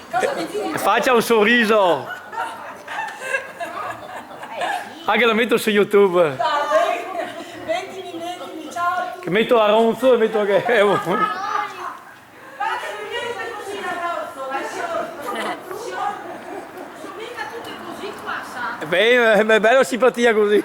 Cosa mi dici? Faccia un sorriso. Anche lo metto su YouTube. 20 ciao a tutti. Che metto a ronzo e metto che... Guarda che mi viene così addosso, sono mica tutte così qua, sa? Beh, è bello simpatia così.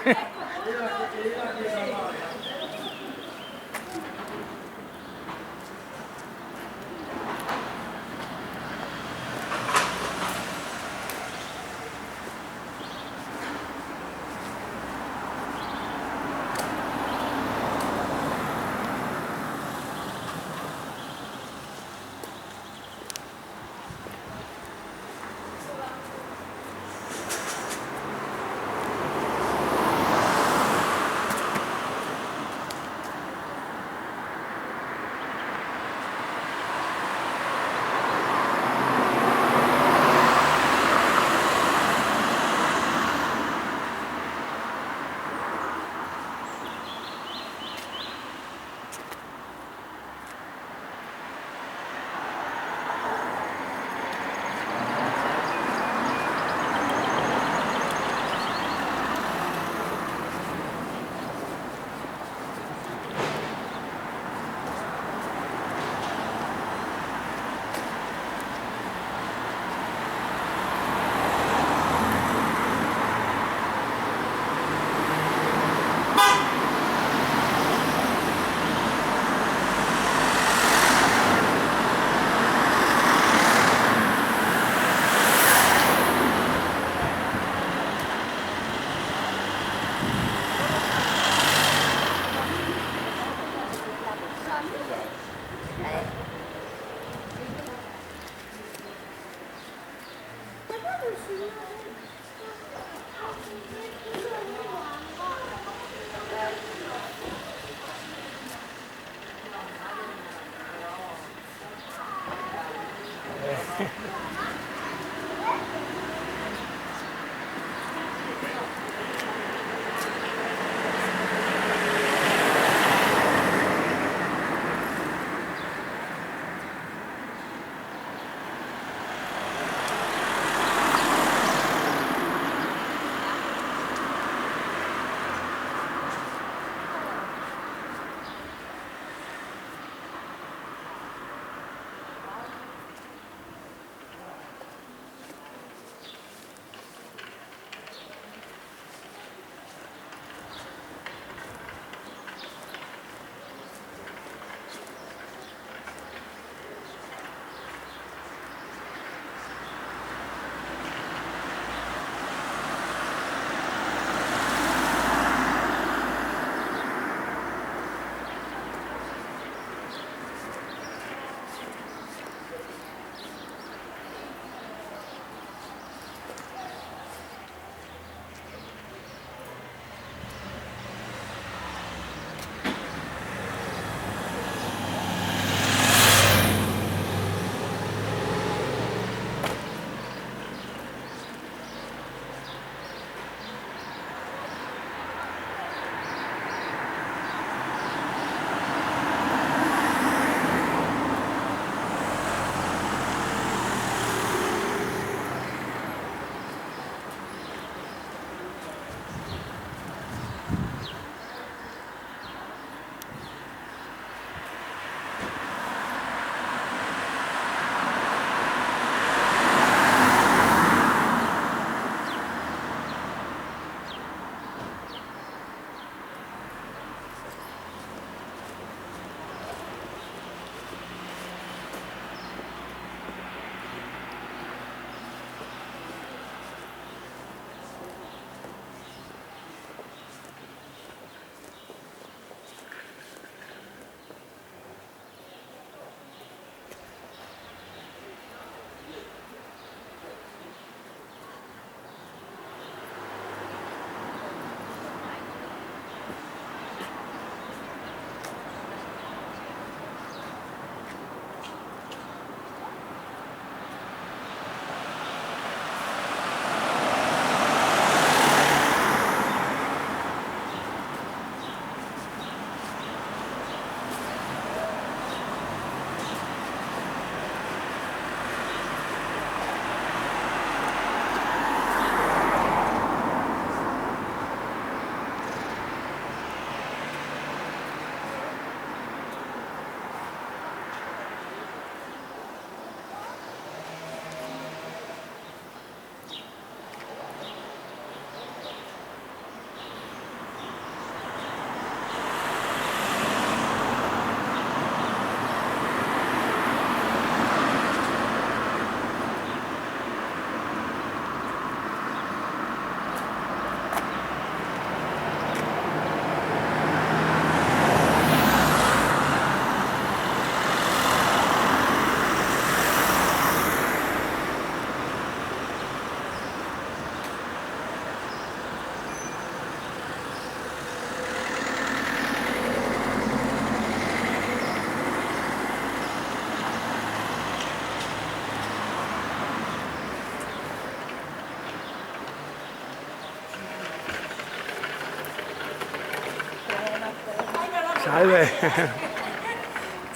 Salve.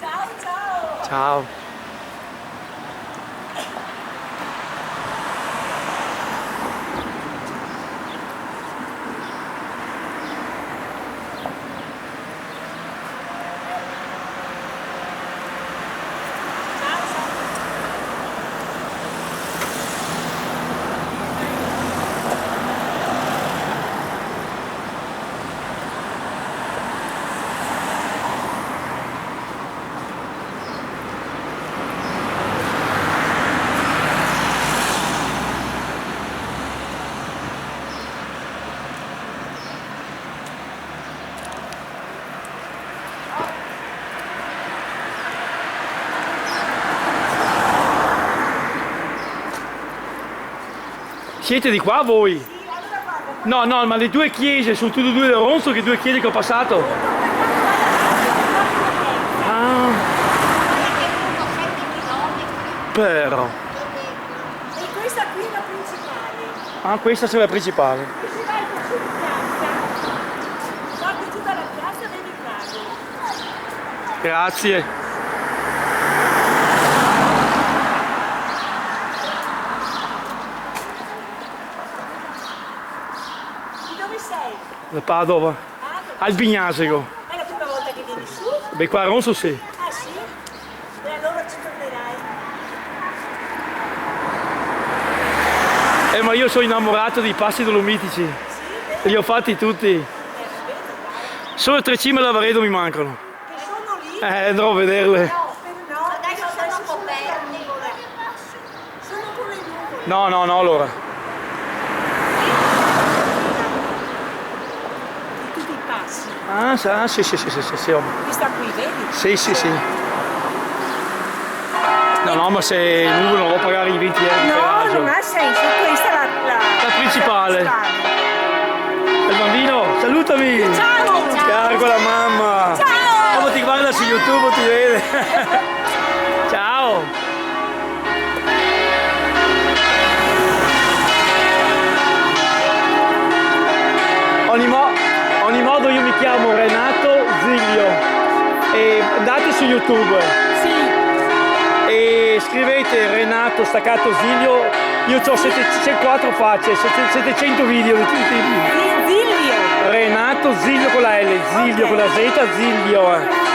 Ciao, ciao. Ciao. Siete di qua voi? Sì, allora guarda, No, no, ma le due chiese sono tutte e due del Ronzo, che due chiese che ho passato. Ah, però. e questa qui è la principale. Ah, questa sarà la principale. E se vai giù in piazza, guardi giù dalla piazza, vedi il lago. Grazie. Di dove sei? Da Padova. Ah, dove Al Bignasego. è la prima volta che vieni su? Beh, qua a Ronzo sì. Ah sì? E allora ci tornerai. Ma io sono innamorato dei passi dolomitici. Sì, Li ho fatti tutti. vedo, dai. Solo 3 cime all'Avaredo mi mancano. Che sono lì? Andrò a vederle. No, adesso sono coperte. Sono come nuvole. No, no, no, allora. Di tutti i passi. Ah, sì, sì, sì, sì, sì, sì. Questa qui, vedi? Sì, sì, sì. No, no, ma se non devo pagare i 20 euro di No, pedaggio. non ha senso, questa è La principale. Il bambino, salutami! Ciao! Caro con la mamma! Ciao! Come ti guarda su YouTube ti vede! Ciao! Ogni modo io mi chiamo Renato Ziglio e andate su YouTube Sì, e scrivete Renato staccato Ziglio, io ho 4 facce, 700 video di tutti i video. Zilvio! Renato Ziglio con la L, Ziglio Ok. con la Z, Ziglio.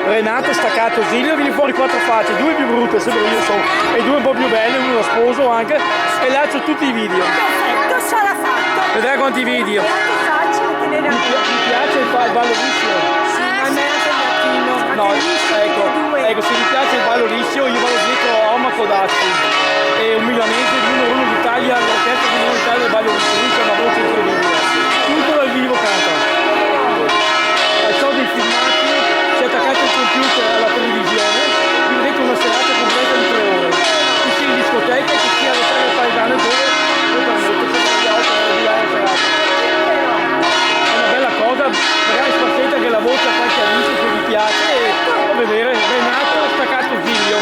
Renato staccato Ziglio, vieni fuori 4 facce, 2 più brutte, sembra io so, e 2 un po' più belle, uno lo sposo anche, e là c'ho tutti i video. Perfetto, sarà fatto! Vedrai quanti video. È anche facile tenere a mente. Mi piace il ballo liscio. Sì, ma me anche il mattino, No, anche liscio ecco, tutti e due. ecco, se mi piace il ballo liscio, io vado dietro a Oma Codazzi, è un milanese, il numero 1 d'Italia, l'orchestra di numero d'Italia del ballo liscio, lui c'ha una voce incredibile. Tutto dal vivo canta. Ho dei filmati, si è attaccato il computer alla televisione, vi vedete una serata completa di 3 ore. Che sia in discoteca, che sia alle sale paesane, dove permette, sempre gli altri di là la serata. È una bella cosa, magari spazzetta che la voce a qualche amico che vi piace e a vedere Renato staccato Ziglio.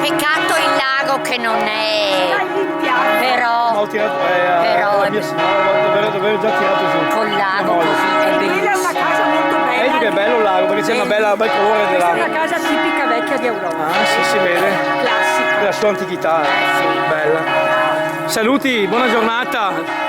Peccato il lago che non è, Dai, mi piace. Ma però ho tirato, Però la mia signora, dovevo già tirato giù. col lago No, così è Quella è una bellissimo. casa molto bella. Vedi che è bello il lago, perché c'è una bel colore Questa è dell'acqua. una casa tipica vecchia di Europa. Ah, sì, si vede. Classica. La sua antichità, bella. Saluti, buona giornata.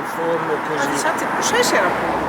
al forno Ma così. diciate, c'è c'era pure.